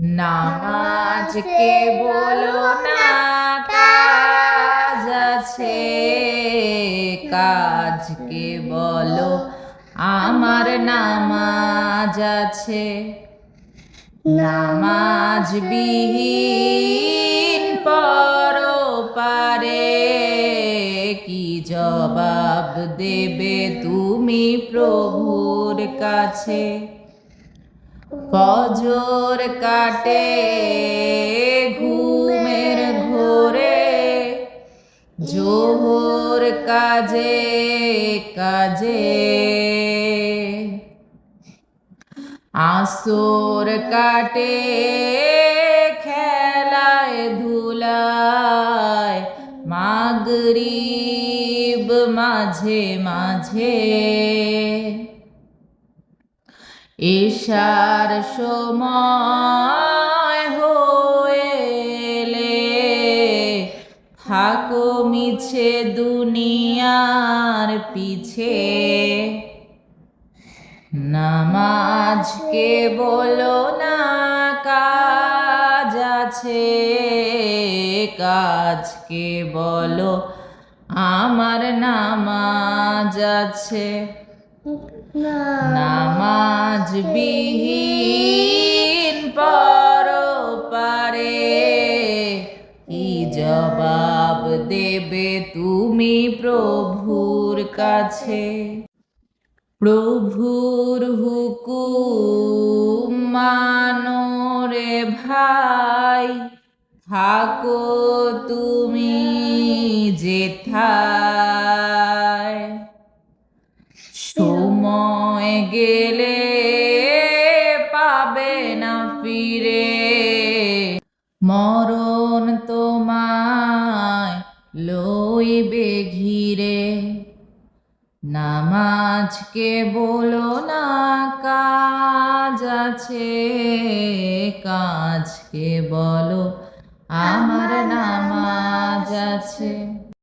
নামাজকে বলো না কাজ আছে, কাজকে বলো আমার নামাজ আছে। নামাজ বিহীন পরপারে কি জবাব দেবে তুমি প্রভুর কাছে? ফজর কাটে ঘুমের ঘোরে, জোহর কাজে কাজে, আসর কাটে খেলায় ধুলায়, মাগরিব মাঝে মাঝে, এশার সময় হয়েলে থাকো মিছে দুনিয়ার পিছে। নামাজকে বলো না কাজ আছে, কাজকে বলো আমার নামাজ আছে। নামাজ বিহীন পরপারে কি জবাব দেবে তুমি প্রভুর কাছে? প্রভুর হুকুম মানো রে ভাই, থাকো তুমি যেথায়। সময় গেলে পাবে না ফিরে, মরণ তোমায় লইবে ঘিরে। নামাজকে বলো না কাজ আছে, কাজকে বলো আমার নামাজ আছে।